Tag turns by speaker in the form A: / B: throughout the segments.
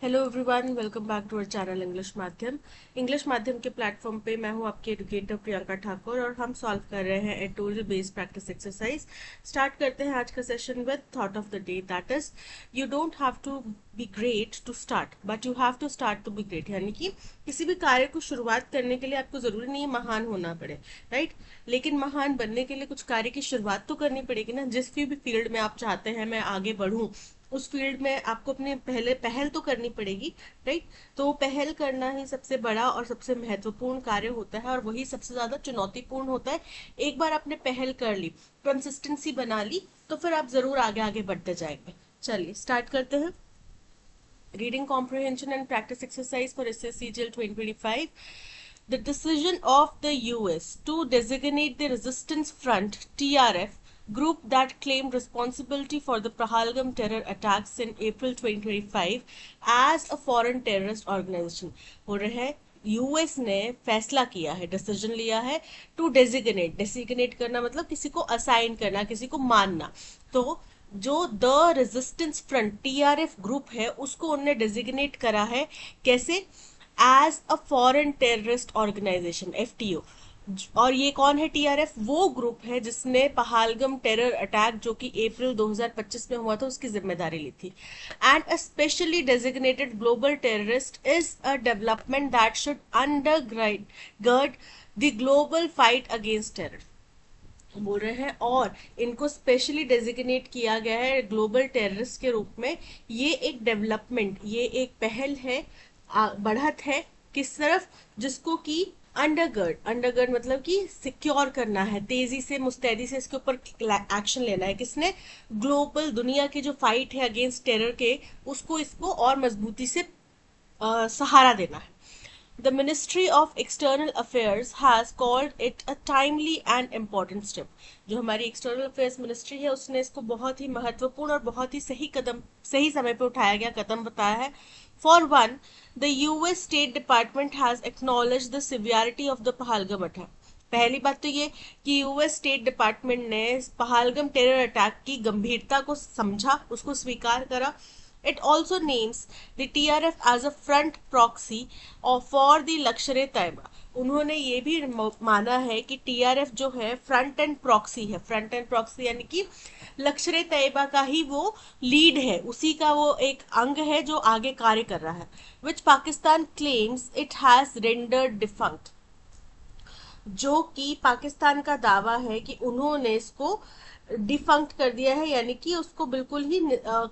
A: Hello everyone, welcome back to our channel English माध्यम के platform पे मैं हूँ आपकी एडुकेटर प्रियंका ठाकुर और हम सॉल्व कर रहे हैं editorial based practice exercise. Start करते हैं आज का session with thought of the day, that is you don't have to be great to start but you have to start to be great. यानी कि किसी भी कार्य को शुरुआत करने के लिए आपको जरूरी नहीं है महान होना पड़े, राइट। लेकिन महान बनने के लिए कुछ कार्य की शुरुआत तो करनी पड़ेगी ना। जिस भी फील्ड में आप चाहते हैं मैं आगे बढ़ूं, उस फील्ड में आपको अपने पहले पहल तो करनी पड़ेगी, राइट। तो पहल करना ही सबसे बड़ा और सबसे महत्वपूर्ण कार्य होता है और वही सबसे ज्यादा चुनौतीपूर्ण होता है। एक बार आपने पहल कर ली, कंसिस्टेंसी बना ली, तो फिर आप जरूर आगे आगे बढ़ते जाएंगे। चलिए स्टार्ट करते हैं। Reading comprehension and practice exercise for SSC GL 2025। The decision of the US to designate the Resistance Front (TRF) group that claimed responsibility for the Pahalgam terror attacks in April 2025 as a foreign terrorist organization हो रहे हैं। US ने फैसला किया है, decision लिया है to designate करना मतलब किसी को असाइन करना, किसी को मानना। तो जो the resistance front TRF group है उसको उन्होंने डेजिग्नेट करा है। कैसे? As a foreign terrorist organisation, FTO. और ये कौन है? टीआरएफ वो ग्रुप है जिसने पहालगम टेरर अटैक जो कि अप्रैल 2025 में हुआ था उसकी जिम्मेदारी ली थी। And a specially designated global terrorist is a development that should undergird the global fight against terror बोल रहे हैं। और इनको स्पेशली डेजिग्नेट किया गया है ग्लोबल टेररिस्ट के रूप में। ये एक डेवलपमेंट, ये एक पहल है, बढ़त है किस तरफ? जिसको कि अंडरगर्ड मतलब कि सिक्योर करना है, तेजी से मुस्तैदी से इसके ऊपर एक्शन लेना है। किसने? ग्लोबल दुनिया की जो फाइट है अगेंस्ट टेरर के, उसको इसको और मजबूती से सहारा देना है। The Ministry of External Affairs has called it a timely and important step. जो हमारी एक्सटर्नल अफेयर्स मिनिस्ट्री है उसने इसको बहुत ही महत्वपूर्ण और बहुत ही सही कदम, सही समय पर उठाया गया कदम बताया है। For one, the US State Department has acknowledged the severity of the Pahalgam attack. पहली बात तो ये कि यूएस स्टेट डिपार्टमेंट ने पहालगम टेरर अटैक की गंभीरता को समझा, उसको स्वीकार करा। It also names the TRF as a front proxy for the Lashkar-e-Taiba. उन्होंने ये भी माना है कि टीआरएफ जो है फ्रंट एंड प्रॉक्सी है। फ्रंट एंड प्रॉक्सी यानी कि लश्कर-ए-तैयबा का ही वो लीड है, उसी का वो एक अंग है जो आगे कार्य कर रहा है। Which Pakistan claims it has rendered defunct, जो कि पाकिस्तान का दावा है कि उन्होंने इसको डिफंक्ट कर दिया है, यानी कि उसको बिल्कुल ही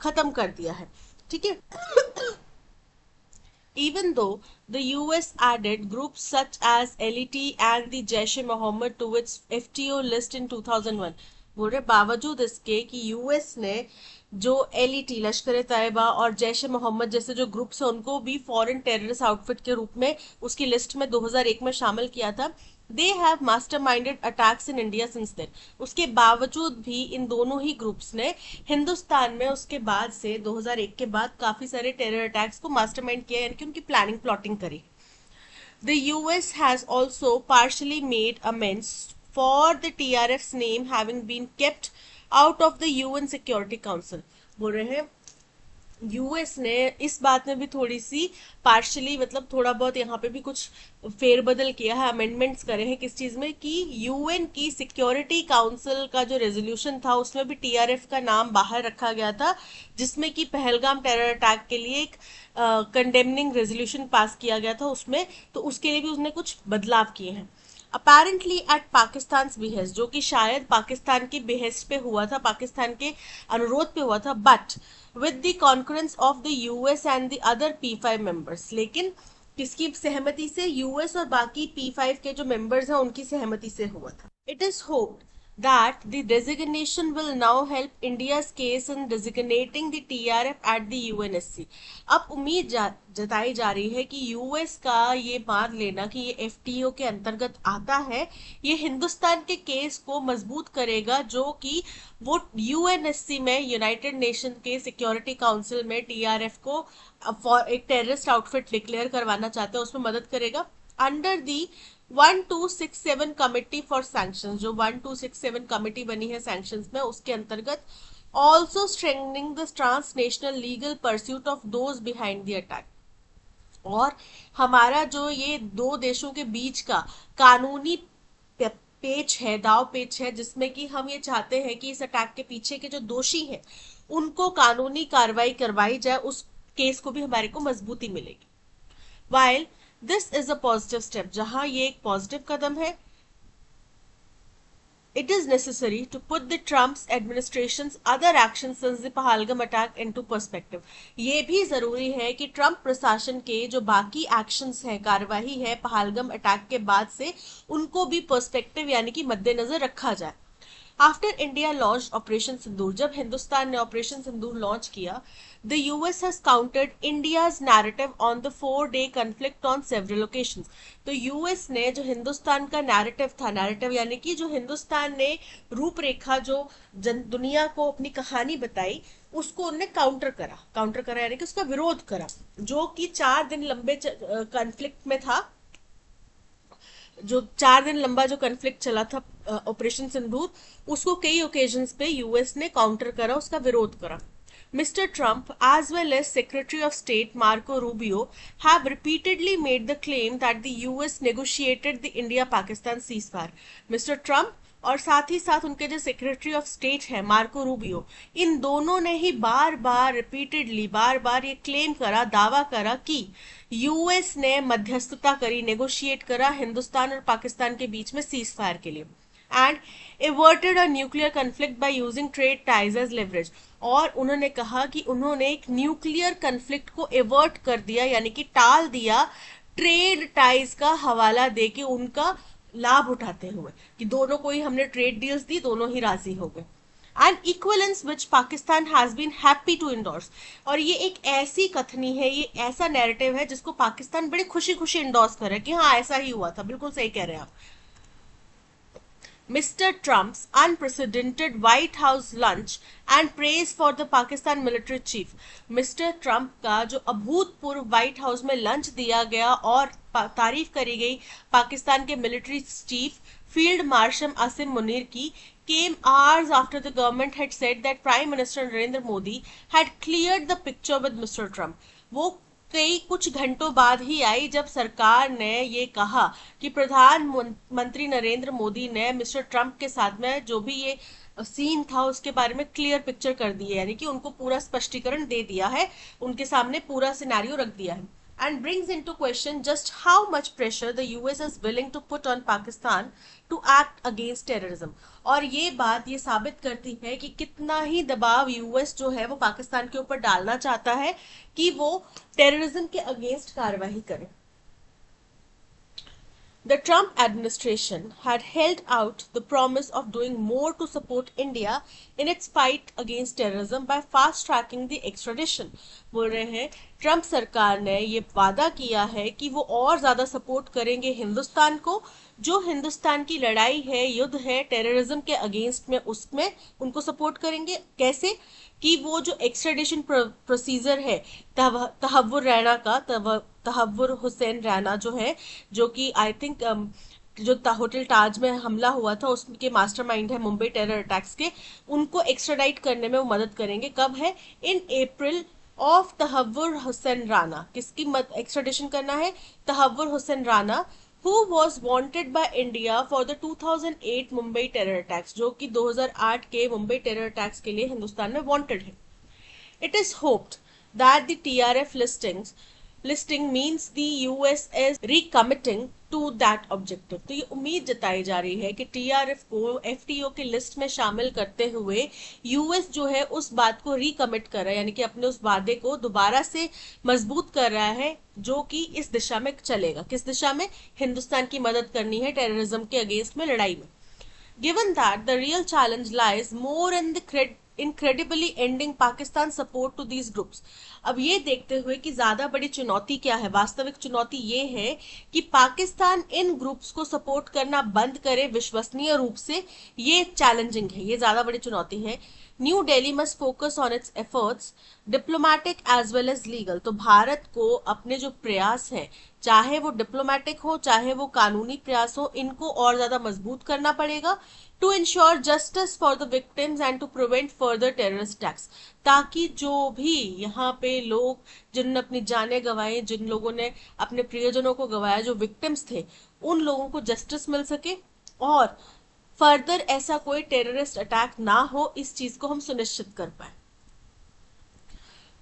A: खत्म कर दिया है। ठीक है। Even though the US added groups such as LET and the Jaish-e-Mohammed to its FTO list in 2001, बोल रहे बावजूद इसके कि यूएस ने जो एलईटी लश्कर तैयबा और जैश ए मोहम्मद जैसे जो ग्रुप्स है उनको भी फॉरेन टेररिस्ट आउटफिट के रूप में उसकी लिस्ट में 2001 में शामिल किया था। They have masterminded attacks in India since then. उसके बावजूद भी इन दोनों ही ग्रुप्स ने हिंदुस्तान में उसके बाद से 2001 के बाद काफी सारे टेरर अटैक्स को मास्टरमाइंड किया, यानी कि उनकी प्लानिंग प्लॉटिंग करी। The US has also partially made amends for the TRF's name having been kept out of the UN Security Council. बोल रहे हैं यूएस ने इस बात में भी थोड़ी सी पार्शली मतलब थोड़ा बहुत यहाँ पे भी कुछ फेरबदल किया है, अमेंडमेंट्स करे हैं। किस चीज में? कि यूएन की सिक्योरिटी काउंसिल का जो रेजोल्यूशन था उसमें भी टीआरएफ का नाम बाहर रखा गया था, जिसमें कि पहलगाम टेरर अटैक के लिए एक कंडेमनिंग रेजोल्यूशन पास किया गया था उसमें। तो उसके लिए भी उसने कुछ बदलाव किए हैं। अपेरेंटली एट पाकिस्तान बेहेस्ट, जो कि शायद पाकिस्तान की बेहेस्ट पे हुआ था, पाकिस्तान के अनुरोध पे हुआ था, but with the concurrence of the US and the other P5 members. लेकिन किसकी सहमति से? यूएस और बाकी P5 के जो मेंबर्स हैं उनकी सहमति से हुआ था। It is hoped that the designation will now help India's case in designating the TRF at the UNSC. अब उम्मीद जताई जा रही है कि यूएस का ये मान लेना कि ये एफटीओ के अंतर्गत आता है, ये हिंदुस्तान के केस को मजबूत करेगा, जो कि वो यूएनएससी में, यूनाइटेड नेशन के सिक्योरिटी काउंसिल में टीआरएफ को एक टेररिस्ट आउटफिट डिक्लेयर करवाना चाहते हैं, उसमें मदद करेगा। Under the 1267 committee for sanctions, जो 1267 कमिटी बनी है सैंक्शंस में, उसके अंतर्गत also strengthening the transnational legal pursuit of those behind the attack। और हमारा जो ये दो देशों के बीच का कानूनी पेच है, दाव पेच है, जिसमें कि हम ये चाहते हैं कि इस अटैक के पीछे के जो दोषी हैं उनको कानूनी कार्रवाई करवाई जाए, उस केस को भी हमारे को मजबूती मिलेगी। While this is a positive step, जहां ये एक पॉजिटिव कदम है, it is necessary to put the Trump's administration's other actions since the Pahalgam attack into perspective। ये भी जरूरी है कि ट्रंप प्रशासन के जो बाकी एक्शंस हैं, कार्यवाही है पहलगाम अटैक के बाद से, उनको भी पर्सपेक्टिव यानी कि मद्देनजर रखा जाए। आफ्टर इंडिया लॉन्च ऑपरेशन सिंदूर, जब हिंदुस्तान ने ऑपरेशन सिंदूर लॉन्च किया, the US has countered India's narrative on the 4-day conflict on several occasions. तो यूएस ने जो हिंदुस्तान का नैरेटिव था, नैरेटिव यानी कि जो हिंदुस्तान ने रूपरेखा, जो दुनिया को अपनी कहानी बताई, उसको उन्होंने काउंटर करा यानी कि उसका विरोध करा, जो कि 4 दिन लंबे कॉन्फ्लिक्ट में था, जो 4 दिन लंबा जो कॉन्फ्लिक्ट चला था ऑपरेशन सिंदूर, उसको कई ओकेजन्स पे यूएस ने काउंटर करा, उसका विरोध करा। Mr. Trump, as well as Secretary of State Marco Rubio, have repeatedly made the claim that the US negotiated the India-Pakistan ceasefire। Mr. Trump और साथ ही साथ उनके जो सेक्रेटरी ऑफ स्टेट है मार्को रूबियो, इन दोनों ने ही बार बार ये क्लेम करा, दावा करा कि यूएस ने मध्यस्थता करी, नेगोशिएट करा हिंदुस्तान और पाकिस्तान के बीच में सीज फायर के लिए, and averted a nuclear conflict by using trade ties as leverage. और उन्होंने कहा कि उन्होंने एक न्यूक्लियर कॉन्फ्लिक्ट को एवर्ट कर दिया, यानी कि टाल दिया, ट्रेड टाइज का हवाला देके, उनका लाभ उठाते हुए, कि दोनों को ही हमने ट्रेड डील्स दी, दोनों ही राजी हो गए। And equivalence which Pakistan has been happy to endorse. और ये एक ऐसी कथनी है, ये ऐसा नैरेटिव है जिसको पाकिस्तान बड़ी खुशी खुशी इंडोर्स कर रहा है कि हाँ ऐसा ही हुआ था। बिल्कुल सही कह रहे हैं आप। Mr. Trump's unprecedented White House lunch and praise for the Pakistan military chief। Mr. Trump का जो अभूतपूर्व व्हाइट हाउस में लंच दिया गया और तारीफ करी गई पाकिस्तान के military chief field marshal Asim Munir की, came hours after the government had said that Prime Minister Narendra Modi had cleared the picture with Mr. Trump। वो कई कुछ घंटों बाद ही आई जब सरकार ने ये कहा कि प्रधानमंत्री नरेंद्र मोदी ने मिस्टर ट्रंप के साथ में जो भी ये सीन था उसके बारे में क्लियर पिक्चर कर दी है, यानी कि उनको पूरा स्पष्टीकरण दे दिया है, उनके सामने पूरा सिनेरियो रख दिया है। And brings into question just how much pressure the US is willing to put on Pakistan to act against terrorism। और ये बात ये साबित करती है कि कितना ही दबाव यूएस जो है वो पाकिस्तान के ऊपर डालना चाहता है कि वो टेररिज्म के अगेंस्ट कार्रवाई करे। The Trump administration had held out the promise of doing more to support India in its fight against terrorism by fast-tracking the extradition। बोल रहे हैं ट्रंप सरकार ने ये वादा किया है कि वो और ज्यादा सपोर्ट करेंगे हिंदुस्तान को, जो हिंदुस्तान की लड़ाई है, युद्ध है टेररिज्म के अगेंस्ट में, उसमें उनको सपोर्ट करेंगे। कैसे कि वो जो एक्स्ट्रेडिशन प्रोसीजर है तहव्वुर रैना का, तहव्वुर हुसैन रैना जो है, जो कि आई थिंक जो होटल ताज में हमला हुआ था उसके मास्टरमाइंड है मुंबई टेरर अटैक्स के, उनको एक्स्ट्राडाइट करने में वो मदद करेंगे। कब है? In April of Tahawwur Hussain Rana. किसकी एक्स्ट्राडिशन करना है? Tahawwur Hussain Rana, who was wanted by India for the 2008 Mumbai terror attacks, जो कि 2008 के मुंबई टेरर अटैक्स के लिए हिंदुस्तान में वांटेड है। It is hoped that the TRF listing means the US is recommitting to that objective। तो ये उम्मीद जताई जा रही है कि TRF को FTO की लिस्ट में शामिल करते हुए यूएस जो है उस बात को रिकमिट कर रहा है, यानी कि अपने उस वादे को दोबारा से मजबूत कर रहा है, जो कि इस दिशा में चलेगा। किस दिशा में? हिंदुस्तान की मदद करनी है टेररिज्म के अगेंस्ट में लड़ाई में। Given that the real challenge lies more in the incredibly ending Pakistan support to these groups। अब ये देखते हुए कि ज्यादा बड़ी चुनौती क्या है, वास्तविक चुनौती ये है कि पाकिस्तान इन ग्रुप्स को सपोर्ट करना बंद करे विश्वसनीय रूप से, ये चैलेंजिंग है, ये ज्यादा बड़ी चुनौती है। New Delhi must focus on its efforts diplomatic as well as legal. तो भारत को अपने जो प्रयास हैं, चाहे वो डिप्लोमेटिक हो चाहे वो कानूनी प्रयास हो, इनको और ज्यादा मजबूत करना पड़ेगा। To ensure justice for the victims and to prevent further terrorist attacks, ताकि जो भी यहाँ पे लोग जिन्होंने अपनी जानें गंवाई, जिन लोगों ने अपने प्रियजनों को गंवाया, जो विक्टिम्स थे, उन लोगों को जस्टिस मिल सके और फर्दर ऐसा कोई टेररिस्ट अटैक ना हो, इस चीज को हम सुनिश्चित कर पाए।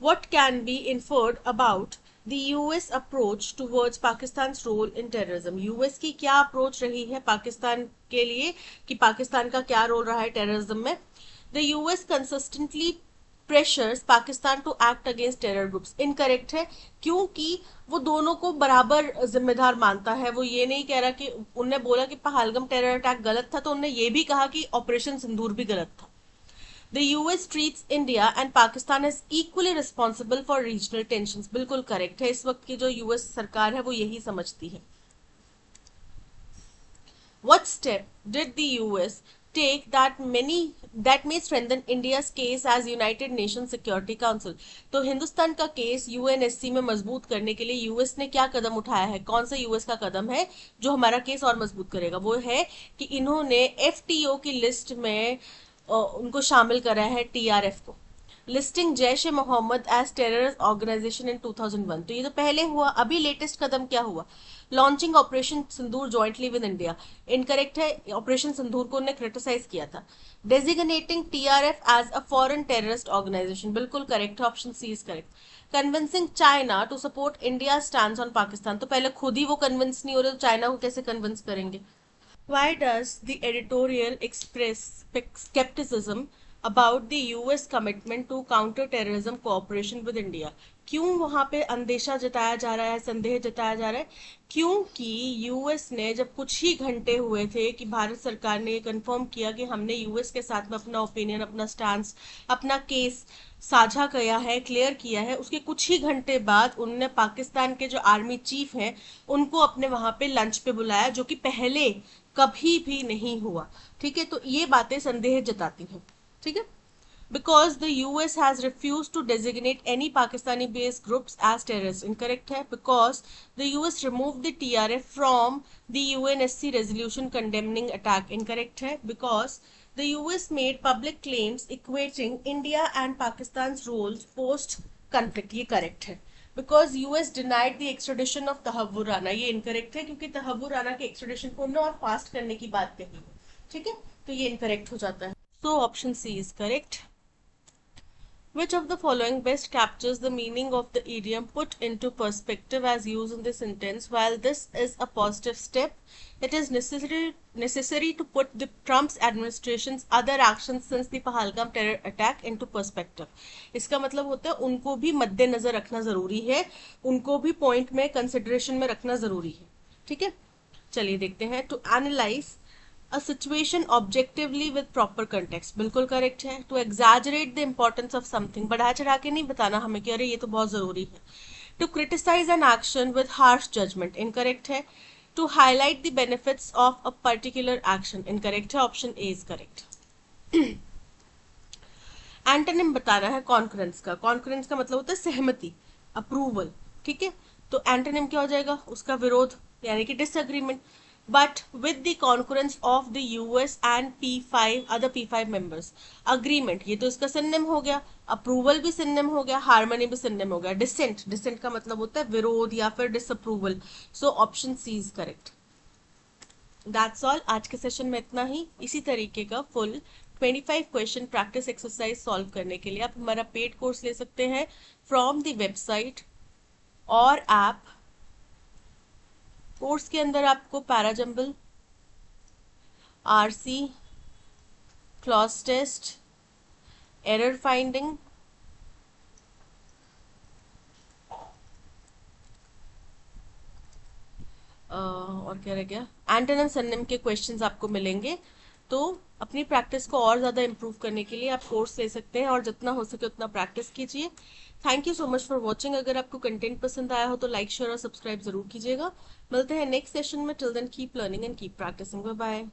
A: What can be inferred about the US approach towards Pakistan's role in terrorism? US की क्या अप्रोच रही है पाकिस्तान के लिए, कि पाकिस्तान का क्या रोल रहा है टेररिज्म में? The US consistently pressures Pakistan to act against terror groups. Incorrect है, क्योंकि वो दोनों को बराबर जिम्मेदार मानता है। वो ये नहीं कह रहा कि उनने बोला कि पहलगाम टेरर अटैक गलत था, तो उनने ये भी कहा कि ऑपरेशन सिंदूर भी गलत था। The US treats India and Pakistan as equally responsible for regional tensions. बिल्कुल करेक्ट है, इस वक्त की जो यूएस सरकार है वो यही समझती है। What step did the US take that may strengthen India's case as United Nations Security Council? तो हिंदुस्तान का केस यूएनएससी में मजबूत करने के लिए यूएस ने क्या कदम उठाया है? कौन सा यूएस का कदम है जो हमारा केस और मजबूत करेगा? वो है कि इन्होंने एफटीओ की लिस्ट में उनको शामिल करा है, टीआरएफ को, लिस्टिंग जैश ए मोहम्मद एज टेररिस्ट ऑर्गेनाइजेशन इन 2001। तो ये तो पहले हुआ, अभी लेटेस्ट कदम क्या हुआ? Launching operation Sindoor jointly with India. Incorrect है, ऑपरेशन सिंदूर को उन्होंने क्रिटिसाइज किया था। Designating TRF as a foreign terrorist organisation, बिल्कुल करेक्ट है, option C is correct. Convincing China to support India stand on Pakistan, तो पहले खुद ही वो कन्विंस नहीं हो रहे तो चाइना को कैसे कन्विंस करेंगे? Why does the editorial express skepticism about the US commitment to counter-terrorism cooperation with India? क्यों वहां पे अंदेशा जताया जा रहा है, संदेह जताया जा रहा है? क्योंकि यूएस ने जब कुछ ही घंटे हुए थे कि भारत सरकार ने ये कंफर्म किया कि हमने यूएस के साथ में अपना ओपिनियन, अपना स्टांस, अपना केस साझा किया है, क्लियर किया है, उसके कुछ ही घंटे बाद उन्होंने पाकिस्तान के जो आर्मी चीफ हैं उनको अपने वहां पे लंच पे बुलाया, जो कि पहले कभी भी नहीं हुआ। ठीक है, तो ये बातें संदेह जताती हैं। ठीक है, because the US has refused to designate any Pakistani based groups as terrorists. Incorrect है, because the US removed the TRF from the UNSC resolution condemning attack. Incorrect है, because the US made public claims equating India and Pakistan's roles post conflict. ये correct है, because US denied the extradition of Tahawwur Rana. ये incorrect है, क्योंकि तहव्वुर राना के extradition को और fast करने की बात कही है। ठीक है, तो ये इनकरेक्ट हो जाता है। So option C is correct. Which of the following best captures the meaning of the idiom put into perspective as used in this sentence? While this is a positive step, it is necessary to put the Trump's administration's other actions since the Pahalgam terror attack into perspective. इसका मतलब होता है उनको भी मद्देनजर रखना जरूरी है, उनको भी पॉइंट में कंसिडरेशन में रखना जरूरी है। ठीक है, चलिए देखते हैं। To analyse a situation objectively with proper context, बिल्कुल करेक्ट है। to exaggerate the importance of something, बढ़ा चढ़ा के नहीं बताना हमें कि अरे ये तो बहुत जरूरी है। to criticize an action with harsh judgment, incorrect है। to highlight the benefits of a particular action, incorrect है, option A is correct. Antonym बताना है कॉन्करेंस का। कॉन्करेंस का मतलब होता है सहमति, अप्रूवल। ठीक है, तो एंटोनिम क्या हो जाएगा? उसका विरोध, यानी कि disagreement. but with the concurrence of the US and P5 other P5 members. agreement, ये तो इसका सिनोनिम हो गया, अप्रूवल भी सिनोनिम हो गया, हार्मनी भी सिनोनिम हो गया। डिसेंट, डिसेंट का मतलब होता है विरोध या फिर disapproval. So option C is correct. That's all, आज के सेशन में इतना ही। इसी तरीके का full 25 question practice exercise solve करने के लिए आप हमारा पेड कोर्स ले सकते हैं फ्रॉम द वेबसाइट और ऐप। कोर्स के अंदर आपको parajumble, RC, cloze test, error finding, और क्या रह गया, एंटोनिम सिनोनिम के क्वेश्चंस आपको मिलेंगे। तो अपनी प्रैक्टिस को और ज़्यादा इम्प्रूव करने के लिए आप कोर्स ले सकते हैं और जितना हो सके उतना प्रैक्टिस कीजिए। Thank you so much for watching. अगर आपको कंटेंट पसंद आया हो तो लाइक, शेयर और सब्सक्राइब जरूर कीजिएगा। मिलते हैं नेक्स्ट सेशन में। Till then keep learning and keep practising. Bye bye.